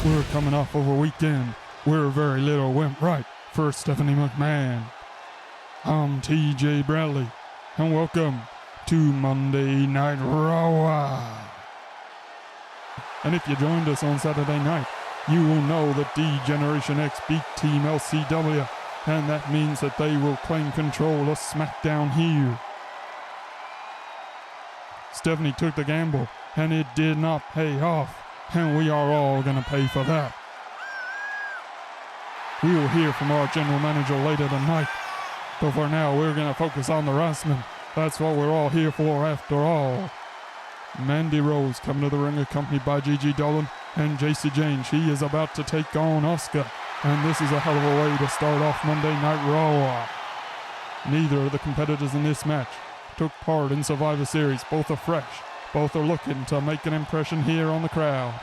We're coming off of a weekend where very little went right for Stephanie McMahon. I'm TJ Bradley, and welcome to Monday Night Raw. And if you joined us on Saturday night, you will know that D-Generation X beat Team LCW, and that means that they will claim control of SmackDown here. Stephanie took the gamble, and it did not pay off, and we are all going to pay for that. We will hear from our general manager later tonight, but for now we're going to focus on the wrestling. That's what we're all here for after all. Mandy Rose coming to the ring accompanied by Gigi Dolan and JC Jane. She is about to take on Asuka, and this is a hell of a way to start off Monday Night Raw. Neither of the competitors in this match took part in Survivor Series. Both are fresh. Both are looking to make an impression here on the crowd.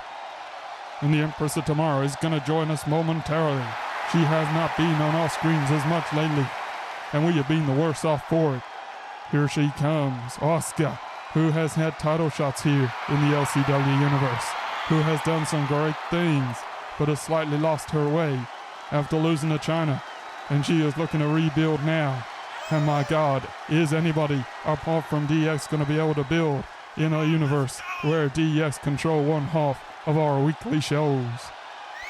And the Empress of Tomorrow is going to join us momentarily. She has not been on our screens as much lately, and we have been the worse off for it. Here she comes, Asuka, who has had title shots here in the LCW universe, who has done some great things, but has slightly lost her way after losing to China, and she is looking to rebuild now. And my God, is anybody apart from DX going to be able to build in a universe where DX control one half of our weekly shows?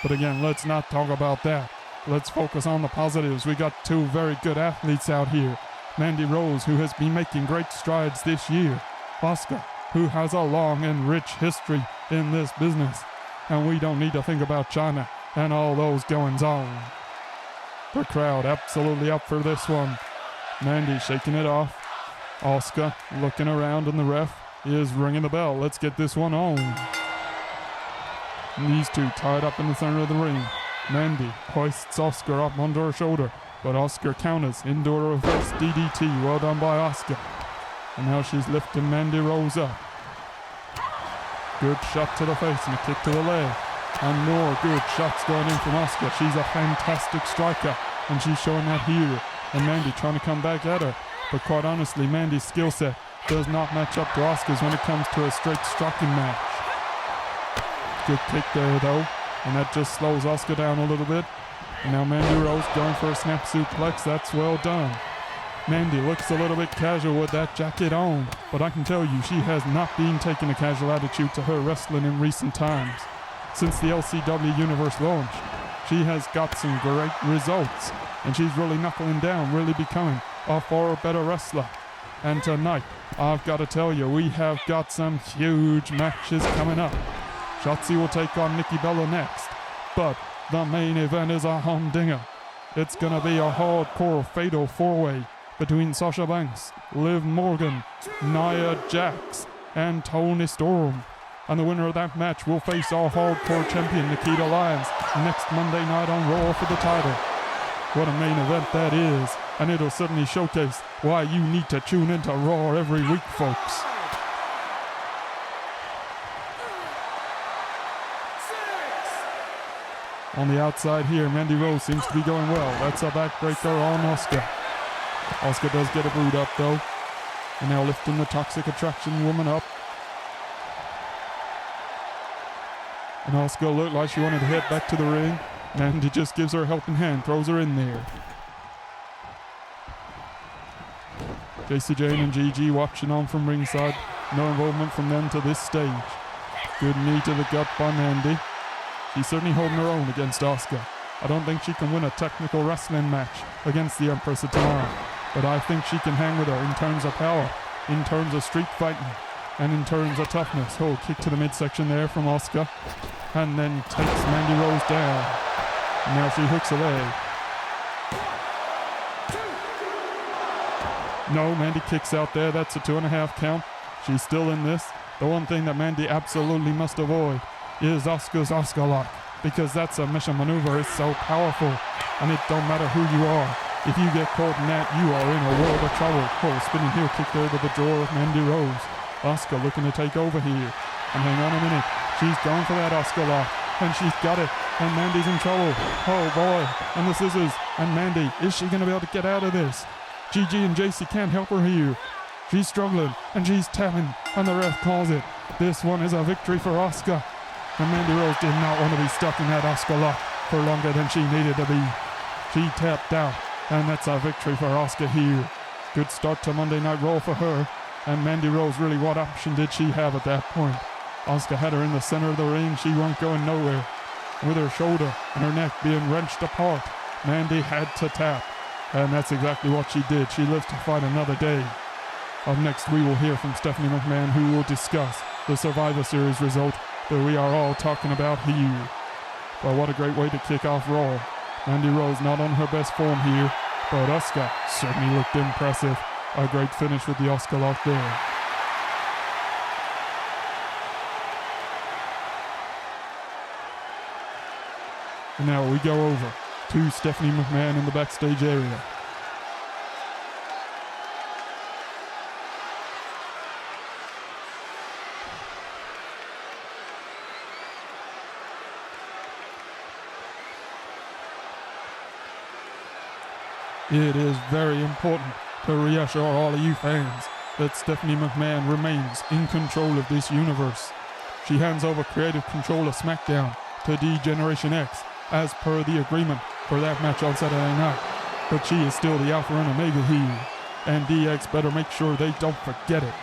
But again, let's not talk about that. Let's focus on the positives. We got two very good athletes out here. Mandy Rose, who has been making great strides this year. Asuka, who has a long and rich history in this business. And we don't need to think about China and all those goings on. The crowd absolutely up for this one. Mandy shaking it off. Asuka looking around, and the ref is ringing the bell. Let's get this one on. And these two tied up in the center of the ring. Mandy hoists Asuka up onto her shoulder, but Asuka counters into a reverse DDT. Well done by Asuka. And now she's lifting Mandy Rose up. Good shot to the face and a kick to the leg. And more good shots going in from Asuka. She's a fantastic striker, and she's showing that here. And Mandy trying to come back at her. But quite honestly, Mandy's skill set does not match up to Asuka's when it comes to a straight striking match. Good kick there though, and that just slows Asuka down a little bit. And now Mandy Rose going for a snap suplex. That's well done. Mandy looks a little bit casual with that jacket on, but I can tell you she has not been taking a casual attitude to her wrestling in recent times. Since the LCW universe launched, she has got some great results, and she's really knuckling down, really becoming a far better wrestler. And tonight, I've got to tell you, we have got some huge matches coming up. Shotzi will take on Nikki Bella next, but the main event is a humdinger. It's going to be a hardcore fatal four-way between Sasha Banks, Liv Morgan, Nia Jax, and Toni Storm. And the winner of that match will face our hardcore champion, Nikita Lyons, next Monday night on Raw for the title. What a main event that is, and it'll certainly showcase why you need to tune into Raw every week, folks. On the outside here, Mandy Rose seems to be going well. That's a backbreaker on Asuka. Asuka does get a boot up though. And now lifting the Toxic Attraction woman up. And Asuka looked like she wanted to head back to the ring. Mandy just gives her a helping hand, throws her in there. JC Jane and Gigi watching on from ringside. No involvement from them to this stage. Good knee to the gut by Mandy. She's certainly holding her own against Asuka. I don't think she can win a technical wrestling match against the Empress of Tomorrow, but I think she can hang with her in terms of power, in terms of street fighting, and in terms of toughness. Oh, kick to the midsection there from Asuka, and then takes Mandy Rose down. And now she hooks a leg. No, Mandy kicks out there. That's a 2.5 count. She's still in this. The one thing that Mandy absolutely must avoid is Asuka's Asuka lock, because that submission maneuver is so powerful, and it don't matter who you are. If you get caught in that, you are in a world of trouble. Oh, spinning heel kick there to the jaw of Mandy Rose. Asuka looking to take over here. And hang on a minute. She's going for that Asuka lock, and she's got it. And Mandy's in trouble. Oh boy. And the scissors. And Mandy, is she going to be able to get out of this? Gigi and JC can't help her here. She's struggling, and she's tapping, and the ref calls it. This one is a victory for Asuka. And Mandy Rose did not want to be stuck in that Asuka lock for longer than she needed to be. She tapped out, and that's a victory for Asuka here. Good start to Monday Night Raw for her. And Mandy Rose, really, what option did she have at that point? Asuka had her in the center of the ring. She wasn't going nowhere. With her shoulder and her neck being wrenched apart, Mandy had to tap. And that's exactly what she did. She lives to fight another day. Up next, we will hear from Stephanie McMahon, who will discuss the Survivor Series result that we are all talking about here. But what a great way to kick off Raw. Mandy Rose not on her best form here, but Asuka certainly looked impressive. A great finish with the Asuka lock there. And now we go over to Stephanie McMahon in the backstage area. It is very important to reassure all of you fans that Stephanie McMahon remains in control of this universe. She hands over creative control of SmackDown to D-Generation X as per the agreement for that match on Saturday night. But she is still the Alpha and Omega here, and DX better make sure they don't forget it.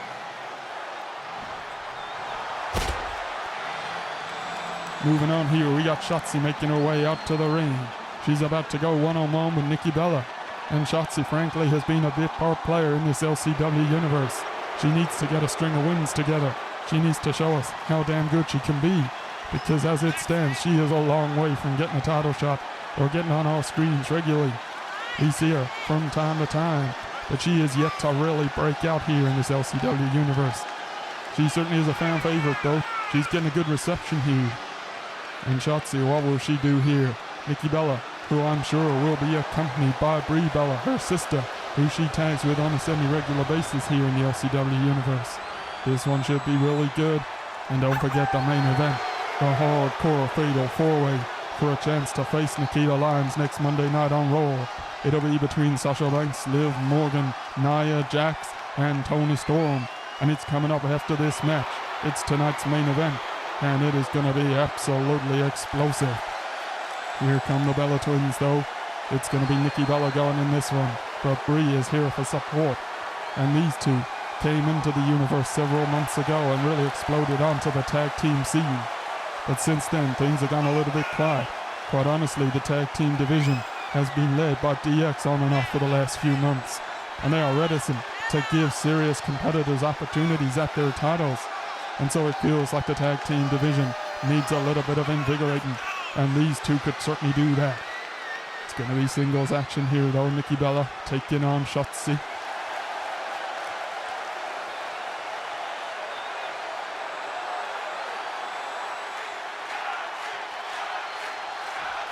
Moving on here, we got Shotzi making her way out to the ring. She's about to go one-on-one with Nikki Bella. And Shotzi, frankly, has been a bit part player in this LCW universe. She needs to get a string of wins together. She needs to show us how damn good she can be. Because as it stands, she is a long way from getting a title shot or getting on our screens regularly. We see her from time to time, but she is yet to really break out here in this LCW universe. She certainly is a fan favorite, though. She's getting a good reception here. And Shotzi, what will she do here? Nikki Bella, who I'm sure will be accompanied by Brie Bella, her sister, who she tags with on a semi-regular basis here in the LCW universe. This one should be really good. And don't forget the main event, the hardcore fatal four-way for a chance to face Nikita Lyons next Monday night on Raw. It'll be between Sasha Banks, Liv Morgan, Nia Jax, and Toni Storm. And it's coming up after this match. It's tonight's main event, and it is going to be absolutely explosive. Here come the Bella twins, though. It's going to be Nikki Bella going in this one, but Brie is here for support. And these two came into the universe several months ago and really exploded onto the tag team scene. But since then, things have gone a little bit quiet. Quite honestly, the tag team division has been led by DX on and off for the last few months, and they are reticent to give serious competitors opportunities at their titles. And so it feels like the tag team division needs a little bit of invigorating. And these two could certainly do that. It's going to be singles action here, though. Nikki Bella taking on Shotzi.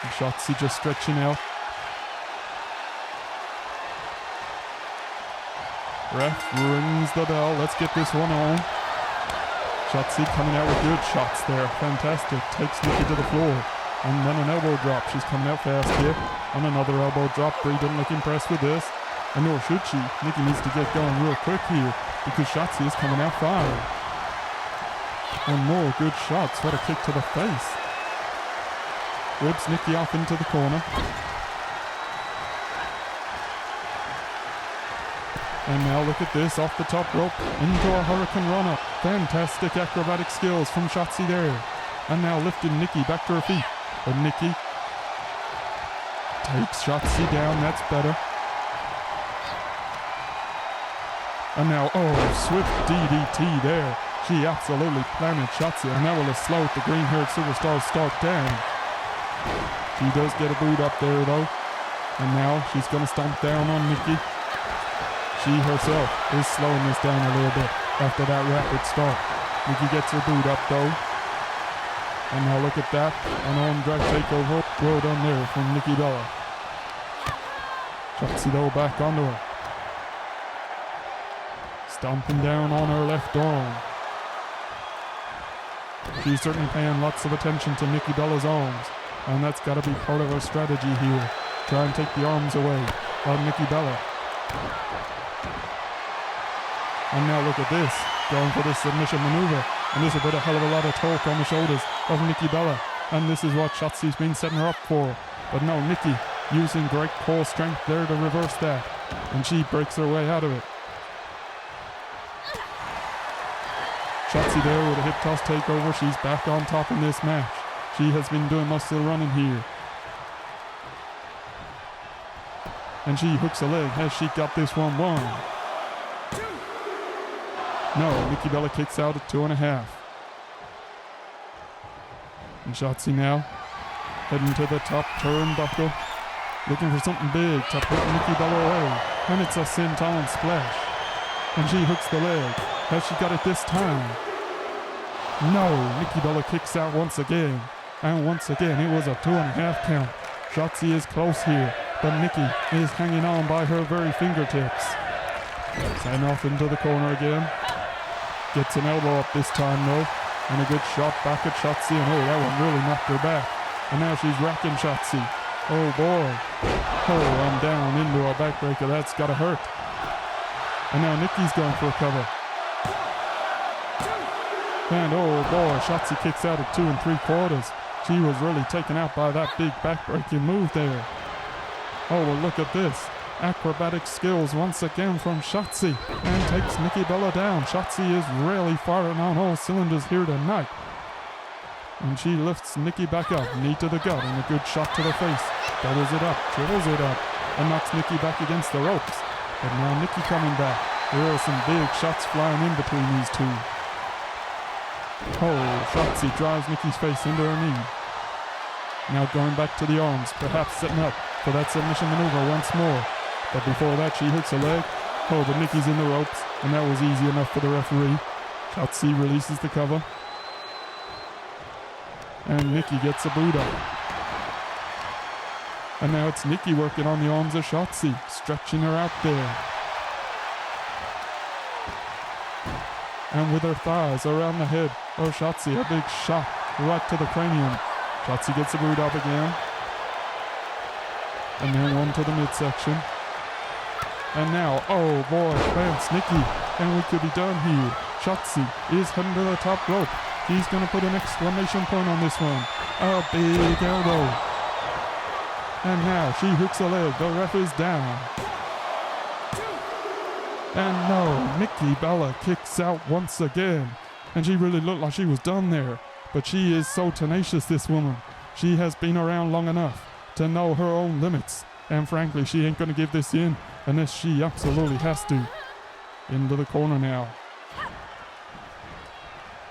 And Shotzi just stretching out. Ref rings the bell. Let's get this one on. Shotzi coming out with good shots there. Fantastic. Takes Nikki to the floor. And then an elbow drop. She's coming out fast here. On another elbow drop. Brie doesn't look impressed with this. And nor should she. Nikki needs to get going real quick here because Shotzi is coming out firing. And more good shots. What a kick to the face. Whips Nikki off into the corner. And now look at this. Off the top rope. Into a Hurricane Runner. Fantastic acrobatic skills from Shotzi there. And now lifting Nikki back to her feet. But Nikki takes Shotzi down. That's better. And now, swift DDT there. She absolutely planted Shotzi. And that will have slowed the green-haired superstar start down. She does get a boot up there, though. And now she's going to stomp down on Nikki. She herself is slowing this down a little bit after that rapid start. Nikki gets her boot up, though. And now look at that, an arm drag takeover, well done there from Nikki Bella. Shotzi though back onto her. Stomping down on her left arm. She's certainly paying lots of attention to Nikki Bella's arms, and that's got to be part of her strategy here. Try and take the arms away of Nikki Bella. And now look at this, going for this submission maneuver. And this will put a hell of a lot of torque on the shoulders of Nikki Bella. And this is what Shotzi's been setting her up for. But no, Nikki using great core strength there to reverse that. And she breaks her way out of it. Shotzi there with a hip toss takeover. She's back on top in this match. She has been doing most of the running here. And she hooks a leg. Has she got this one won? No, Nikki Bella kicks out at 2.5. And Shotzi now heading to the top turnbuckle, looking for something big to put Nikki Bella away. And it's a senton splash. And she hooks the leg. Has she got it this time? No, Nikki Bella kicks out once again. And once again, it was a 2.5 count. Shotzi is close here, but Nikki is hanging on by her very fingertips. Send off into the corner again. Gets an elbow up this time though. And a good shot back at Shotzi. And oh, that one really knocked her back. And now she's racking Shotzi. Oh boy. Oh, and down into a backbreaker. That's gotta hurt. And now Nikki's going for a cover. And oh boy, Shotzi kicks out at 2 3/4. She was really taken out by that big backbreaking move there. Oh, well, look at this. Acrobatic skills once again from Shotzi. And takes Nikki Bella down. Shotzi is really firing on all cylinders here tonight. And she lifts Nikki back up. Knee to the gut and a good shot to the face. Doubles it up, triples it up. And knocks Nikki back against the ropes. But now Nikki coming back. There are some big shots flying in between these two. Oh, Shotzi drives Nikki's face into her knee. Now going back to the arms, perhaps setting up for that submission maneuver once more. But before that, she hooks a leg. Oh, but Nikki's in the ropes, and that was easy enough for the referee. Shotzi releases the cover. And Nikki gets a boot up. And now it's Nikki working on the arms of Shotzi, stretching her out there. And with her thighs around the head of Shotzi, a big shot right to the cranium. Shotzi gets a boot up again. And then one to the midsection. And now, oh boy, plants Nikki. And we could be done here. Shotzi is heading to the top rope. He's going to put an exclamation point on this one. A big elbow. And now she hooks a leg. The ref is down. And no, Nikki Bella kicks out once again. And she really looked like she was done there. But she is so tenacious, this woman. She has been around long enough to know her own limits. And frankly, she ain't going to give this in unless she absolutely has to. Into the corner now.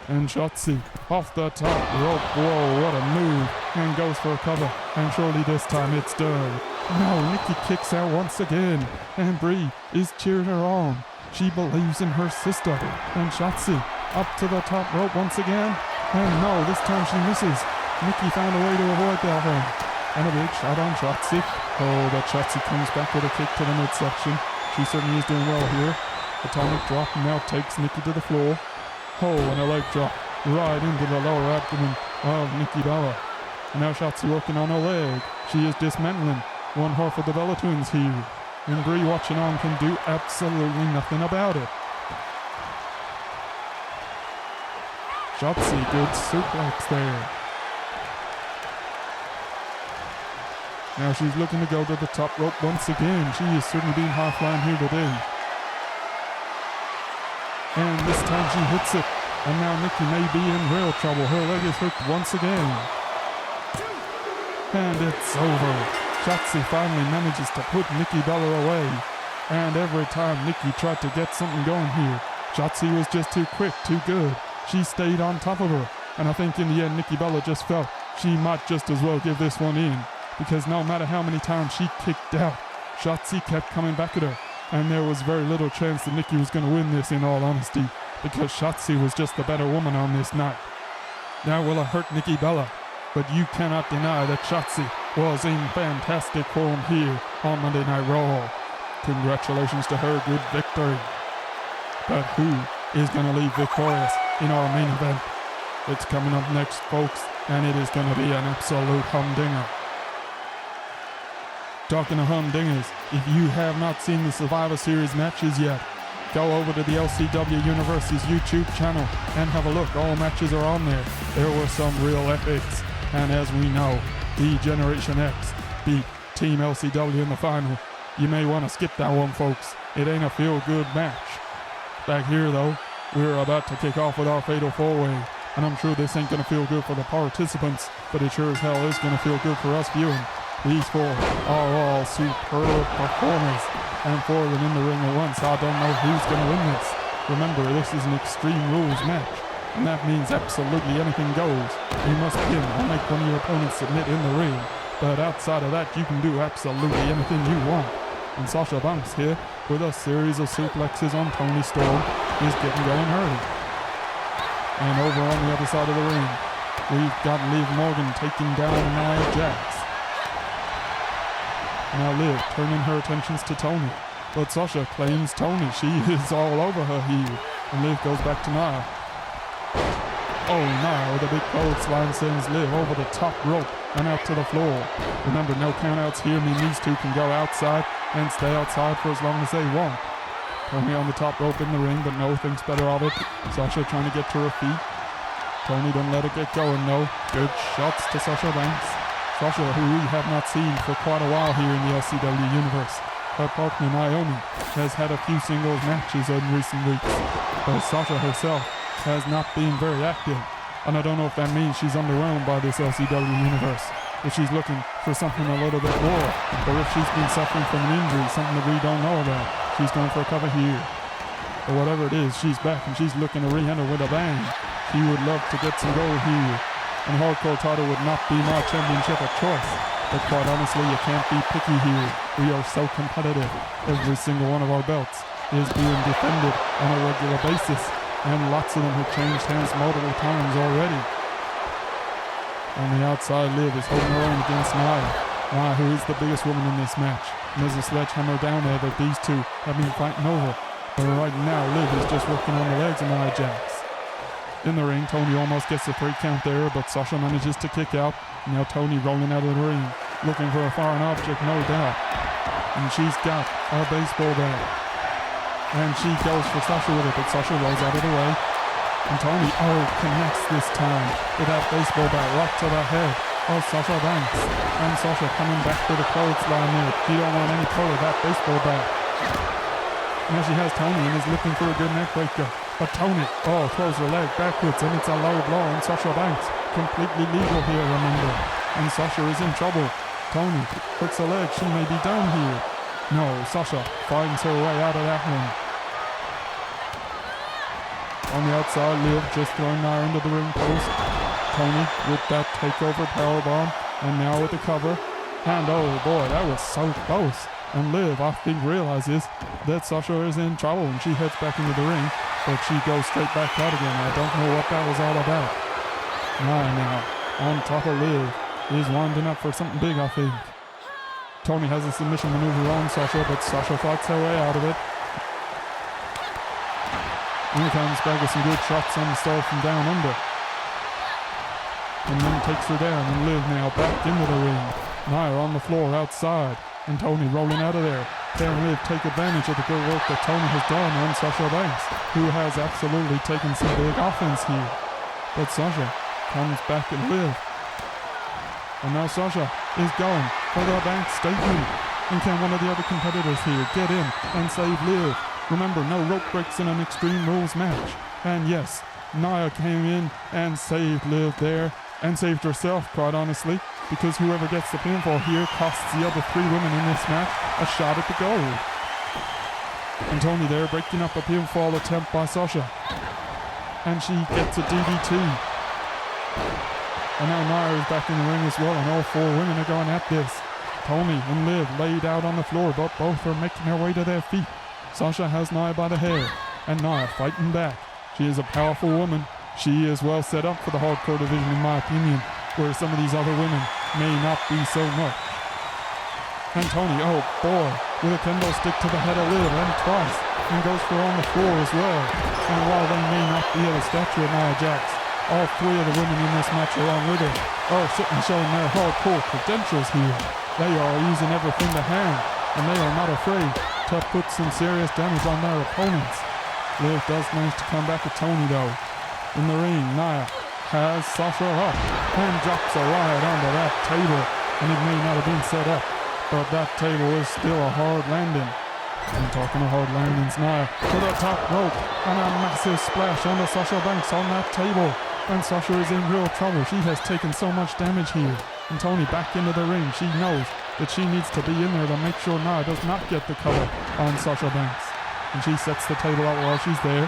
And Shotzi off the top rope. Whoa, what a move. And goes for a cover. And surely this time it's done. No, Nikki kicks out once again. And Brie is cheering her on. She believes in her sister. And Shotzi up to the top rope once again. And no, this time she misses. Nikki found a way to avoid that one. And a big shot on Shotzi. Oh, but Shotzi comes back with a kick to the midsection. She certainly is doing well here. Atomic drop now takes Nikki to the floor. Oh, and a leg drop right into the lower abdomen of Nikki Bella. And now Shotzi working on her leg. She is dismantling one half of the Bella twins here. And Brie watching on can do absolutely nothing about it. Shotzi, good suplex there. Now she's looking to go to the top rope once again. She is certainly being half-line here today. And this time she hits it. And now Nikki may be in real trouble. Her leg is hooked once again. And it's over. Shotzi finally manages to put Nikki Bella away. And every time Nikki tried to get something going here, Shotzi was just too quick, too good. She stayed on top of her. And I think in the end, Nikki Bella just felt she might just as well give this one in. Because no matter how many times she kicked out, Shotzi kept coming back at her. And there was very little chance that Nikki was going to win this, in all honesty, because Shotzi was just the better woman on this night. Now will it hurt Nikki Bella, but you cannot deny that Shotzi was in fantastic form here on Monday Night Raw. Congratulations to her, good victory. But who is going to leave victorious in our main event? It's coming up next, folks, and it is going to be an absolute humdinger. Talking to humdingers, if you have not seen the Survivor Series matches yet, go over to the LCW Universe's YouTube channel and have a look. All matches are on there. There were some real epics. And as we know, the Generation X beat Team LCW in the final. You may want to skip that one, folks. It ain't a feel-good match. Back here, though, we're about to kick off with our Fatal 4-Way. And I'm sure this ain't going to feel good for the participants, but it sure as hell is going to feel good for us viewing. These four are all superb performers. And four of them in the ring at once. I don't know who's going to win this. Remember, this is an Extreme Rules match. And that means absolutely anything goes. You must pin or make one of your opponents submit in the ring. But outside of that, you can do absolutely anything you want. And Sasha Banks here, with a series of suplexes on Toni Storm, is getting going early. And over on the other side of the ring, we've got Liv Morgan taking down Nia Jax. Now Liv turning her attentions to Toni, but Sasha claims Toni. She is all over her heel, and Liv goes back to Nia. Oh, Nia with a big clothesline sends Liv over the top rope and out to the floor. Remember, no countouts here mean these two can go outside and stay outside for as long as they want. Toni on the top rope in the ring, but no thinks better of it. Sasha trying to get to her feet. Toni don't let it get going, no. Good shots to Sasha Banks. Sasha, who we have not seen for quite a while here in the LCW universe. Her partner Naomi has had a few singles matches in recent weeks, but Sasha herself has not been very active, and I don't know if that means she's underwhelmed by this LCW universe, if she's looking for something a little bit more, or if she's been suffering from an injury, something that we don't know about. She's going for a cover here, but whatever it is, she's back and she's looking to re-enter with a bang. She would love to get some gold here, and hardcore title would not be my championship of choice, but quite honestly, you can't be picky here. We are so competitive. Every single one of our belts is being defended on a regular basis, and lots of them have changed hands multiple times already. On the outside, Liv is holding her own against Nia. Nia, who is the biggest woman in this match, and there's a sledgehammer down there that these two have been fighting over. But right now, Liv is just working on the legs of Nia Jax. In the ring, Toni almost gets a 3 count there, but Sasha manages to kick out. Now Toni rolling out of the ring, looking for a foreign object, no doubt. And she's got a baseball bat. And she goes for Sasha with it, but Sasha rolls out of the way. And Toni, connects this time with that baseball bat right to the head of Sasha Banks. And Sasha coming back with a clothesline there. She don't want any part of that baseball bat. Now she has Toni and is looking for a good neck breaker. But Toni, throws her leg backwards, and it's a low blow on Sasha Banks. Completely legal here, remember. And Sasha is in trouble. Toni hooks her leg, she may be down here. No, Sasha finds her way out of that one. On the outside, Liv just throwing Nia into the ring post. Toni with that takeover powerbomb, and now with the cover. And oh boy, that was so close. And Liv, I think, realizes that Sasha is in trouble, and she heads back into the ring, but she goes straight back out again. I don't know what that was all about. Nia now, on top of Liv, is winding up for something big, I think. Toni has a submission maneuver on Sasha, but Sasha fights her way out of it. Here comes back with some good shots on the start from down under. And then takes her down, and Liv now back into the ring. Nia on the floor outside, and Toni rolling out of there. Can Liv take advantage of the good work that Toni has done on Sasha Banks, who has absolutely taken some big offense here. But Sasha comes back at Liv. And now Sasha is going for the Banks statement. And can one of the other competitors here get in and save Liv? Remember, no rope breaks in an Extreme Rules match. And yes, Nia came in and saved Liv there, and saved herself, quite honestly, because whoever gets the pinfall here costs the other 3 women in this match a shot at the gold. And Toni there breaking up a pinfall attempt by Sasha. And she gets a DDT. And now Nia is back in the ring as well, and all 4 women are going at this. Toni and Liv laid out on the floor, but both are making their way to their feet. Sasha has Nia by the hair, and Nia fighting back. She is a powerful woman. She is well set up for the hardcore division, in my opinion, where some of these other women may not be so much. And Toni, oh boy, with a kendo stick to the head of Liv, and twice, and goes for on the floor as well. And while they may not be of the stature of Nia Jax, all 3 of the women in this match along with her are sitting showing their hardcore credentials here. They are using everything to hand, and they are not afraid to to put some serious damage on their opponents. Liv does manage to come back at Toni though. In the ring, Nia has Sasha up and drops a right onto that table. And it may not have been set up, but that table is still a hard landing. I'm talking of hard landings, Nia to the top rope and a massive splash onto Sasha Banks on that table. And Sasha is in real trouble. She has taken so much damage here. And Toni back into the ring. She knows that she needs to be in there to make sure Nia does not get the cover on Sasha Banks. And she sets the table out while she's there.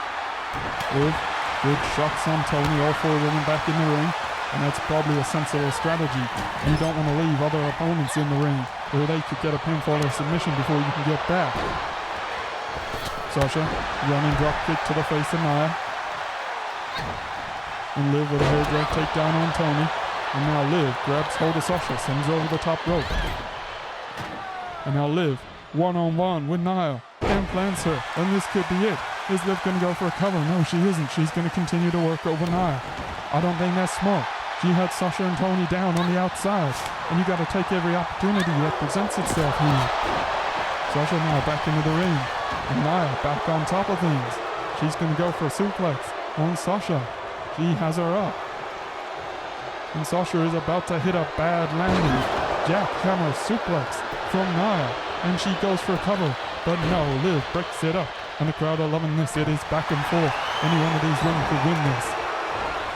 Good shots on Toni, all four women back in the ring. And that's probably a sensible strategy. You don't want to leave other opponents in the ring where they could get a pinfall or submission before you can get back. Sasha, running drop kick to the face of Nia. And Liv with a hair drag takedown on Toni. And now Liv grabs hold of Sasha, sends her over the top rope. And now Liv, one-on-one with Nia, and plants her. And this could be it. Is Liv going to go for a cover? No, she isn't. She's going to continue to work over Nia. I don't think that's smart. She had Sasha and Toni down on the outside. And you got to take every opportunity that presents itself here. Sasha now back into the ring. And Nia back on top of things. She's going to go for a suplex on Sasha. She has her up. And Sasha is about to hit a bad landing. Jackhammer suplex from Nia. And she goes for a cover. But no, Liv breaks it up. And the crowd are loving this. It is back and forth. Any one of these women could win this.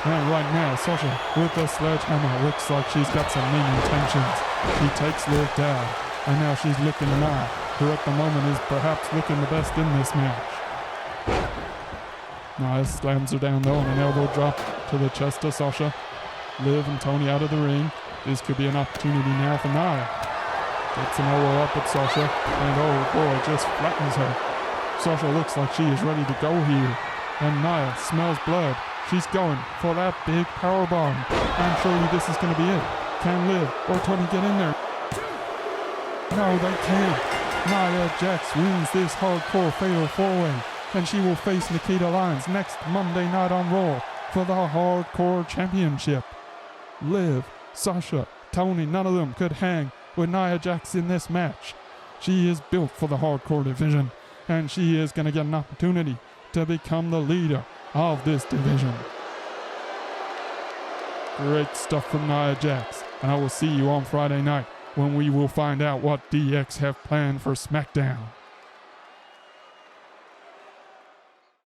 And right now, Sasha with the sledgehammer looks like she's got some mean intentions. She takes Liv down. And now she's looking at Nia, who at the moment is perhaps looking the best in this match. Nia slams her down though on an elbow drop to the chest of Sasha. Liv and Toni out of the ring. This could be an opportunity now for Nia. Gets an elbow up at Sasha, and oh boy, just flattens her. Sasha looks like she is ready to go here. And Nia smells blood. She's going for that big powerbomb. And surely this is going to be it. Can Liv or Toni get in there? No, they can't. Nia Jax wins this hardcore fatal four-way. And she will face Nikita Lyons next Monday night on Raw for the Hardcore Championship. Liv, Sasha, Toni, none of them could hang with Nia Jax in this match. She is built for the hardcore division, and she is going to get an opportunity to become the leader of this division. Great stuff from Nia Jax, and I will see you on Friday night when we will find out what DX have planned for SmackDown.